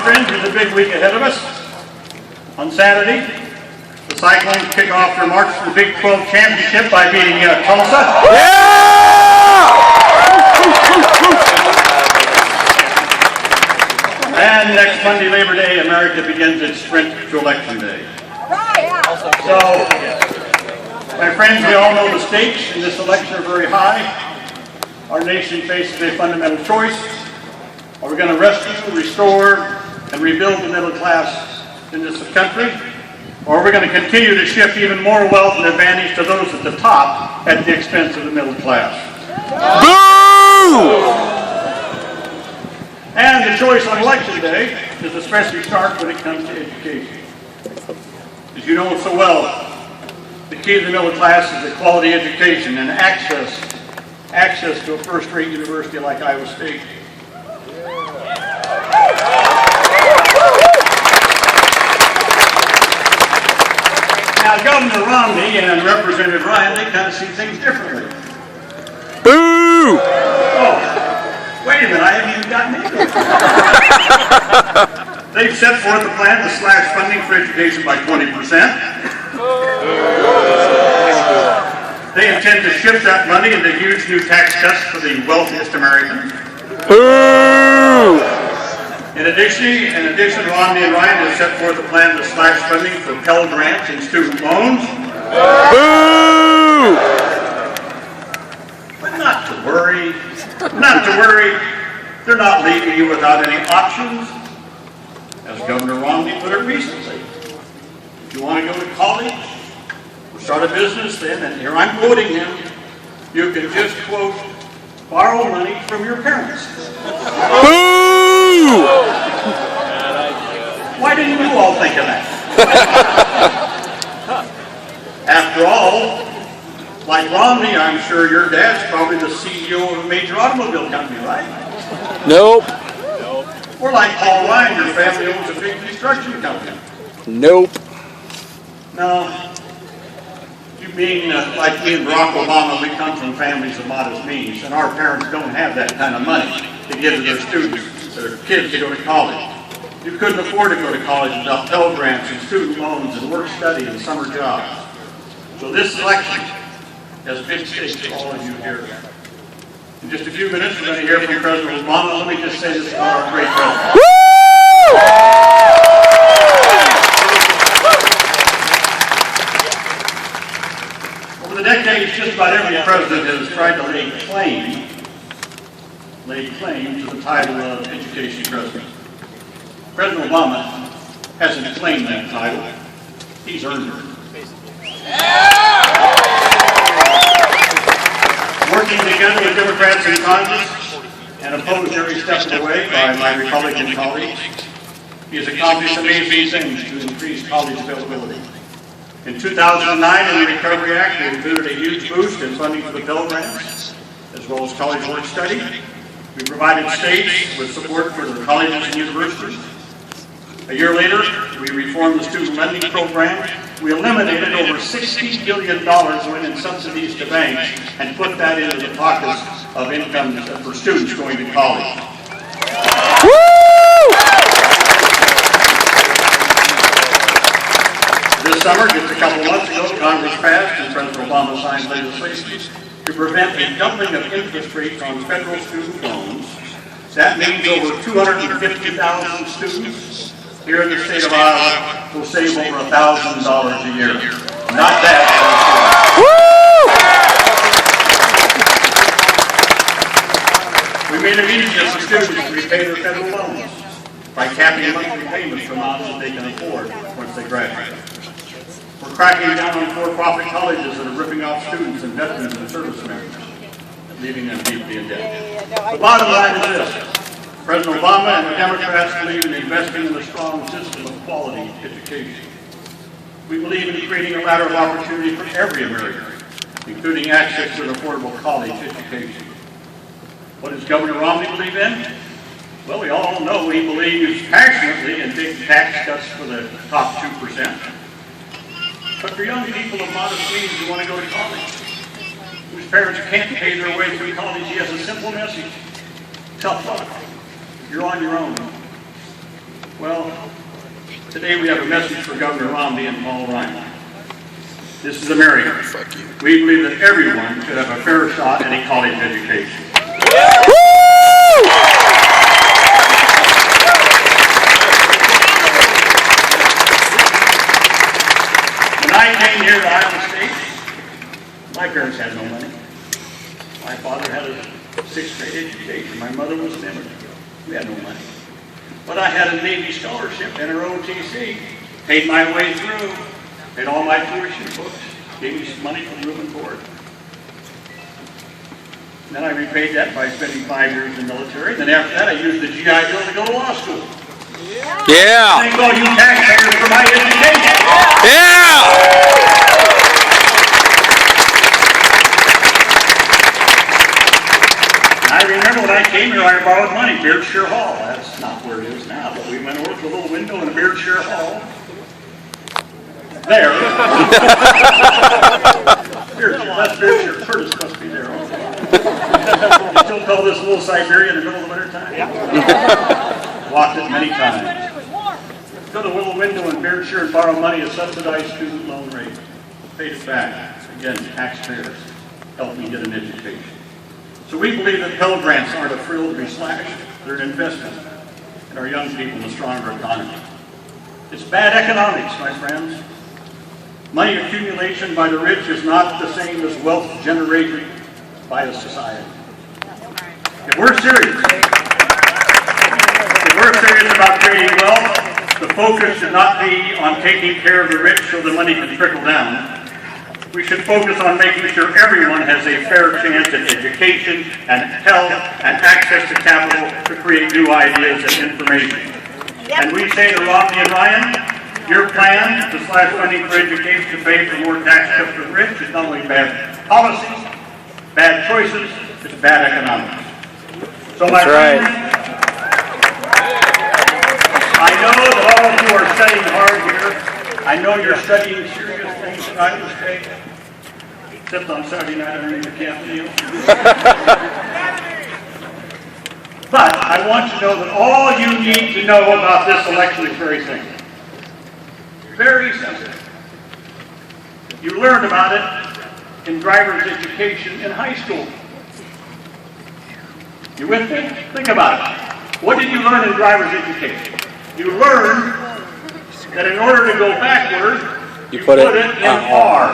friends, there's a big week ahead of us. On Saturday, the Cyclones kick off their march to the Big 12 Championship by beating Tulsa. Yeah! And next Monday, Labor Day, America begins its sprint to Election Day. So, my friends, we all know the stakes in this election are very high. Our nation faces a fundamental choice. Are we going to rescue, restore, and rebuild the middle class in this country? Or are we going to continue to shift even more wealth and advantage to those at the top at the expense of the middle class? Boo! And the choice on Election Day is especially stark when it comes to education. As you know so well, the key to the middle class is a quality education and access to a first-rate university like Iowa State. Now, Governor Romney and Representative Ryan, they kind of see things differently. Boo! Oh, wait a minute, I haven't even gotten into it. They've set forth a plan to slash funding for education by 20%. They intend to shift that money into huge new tax cuts for the wealthiest Americans. Boo! In addition, Romney and Ryan have set forth a plan to slash funding for Pell Grants and student loans. Boo! But not to worry. They're not leaving you without any options. As Governor Romney put it recently, if you want to go to college or start a business, then, and here I'm quoting him, you can just, quote, borrow money from your parents. Boo! Why didn't you all think of that? After all, like Romney, I'm sure your dad's probably the CEO of a major automobile company, right? Nope. Or like Paul Ryan, your family owns a big construction company. Nope. No. You mean like me and Barack Obama, we come from families of modest means, and our parents don't have that kind of money to give to their students, their kids to go to college. You couldn't afford to go to college without Pell Grants and student loans and work study and summer jobs. So this election has big stakes for all of you here. In just a few minutes, we're going to hear from President Obama. Let me just say this about our great president. Woo! Over the decades, just about every president has tried to lay claim to the title of education president. President Obama hasn't claimed that title. He's earned it. Working together with Democrats in Congress and opposed every step of the way by my Republican colleagues, he has accomplished amazing things to increase college availability. In 2009, in the Recovery Act, we included a huge boost in funding for the Pell Grants, as well as college work study. We provided states with support for their colleges and universities. A year later, we reformed the student lending program. We eliminated over $60 billion went in subsidies to banks and put that into the pockets of income for students going to college. Woo! This summer, just a couple months ago, Congress passed and President Obama signed legislation to prevent a doubling of interest rates on federal student loans. That means over 250,000 students here in the state of Iowa will save over $1,000 a year. Not bad. We made it easier for students to repay their federal loans by capping monthly payments for amounts that they can afford once they graduate. We're cracking down on for-profit colleges that are ripping off students and veterans and service members, leaving them deeply in debt. The bottom line is this. President Obama and the Democrats believe in investing in a strong system of quality education. We believe in creating a ladder of opportunity for every American, including access to an affordable college education. What does Governor Romney believe in? Well, we all know he believes passionately in big tax cuts for the top 2%. But for young people of modest means who want to go to college, whose parents can't pay their way through college, he has a simple message. Tough luck. You're on your own. Well, today we have a message for Governor Romney and Paul Ryan. This is America. We believe that everyone should have a fair shot at a college education. When I came here to Iowa State, my parents had no money. My father had a 6th grade education. My mother was an immigrant. We had no money. But I had a Navy scholarship and a OTC. Paid my way through. Paid all my tuition books. Gave me some money for room and board. Then I repaid that by spending 5 years in the military. Then after that, I used the GI Bill to go to law school. Yeah. Thank all you taxpayers for my education. Yeah. I remember when I came here, I borrowed money, Beardshire Hall. That's not where it is now, but we went over to a little window in a Beardshire Hall. There. Beardshire, that's Beardshire. Curtis must be there also. You still call this little Siberia in the middle of the winter time? Yeah. Walked it many times. Go to a little window in Beardshire and borrow money at subsidized student loan rate. Paid it back. Again, taxpayers helped me get an education. So we believe that Pell Grants aren't a frill to be slashed. They're an investment in our young people in a stronger economy. It's bad economics, my friends. Money accumulation by the rich is not the same as wealth generated by a society. If we're serious about creating wealth, the focus should not be on taking care of the rich so the money can trickle down. We should focus on making sure everyone has a fair chance at education and health and access to capital to create new ideas and information. And we say to Romney and Ryan, your plan to slash funding for education to pay for more tax cuts for the rich is not only bad policies, bad choices, it's bad economics. So my friends, I know that all of you are studying hard here. I know you're studying serious things at Iowa State, except on Saturday night underneath the camp meal. But I want you to know that all you need to know about this election is very simple. Very simple. You learned about it in driver's education in high school. You with me? Think about it. What did you learn in driver's education? You learned that in order to go backward, you put it in R.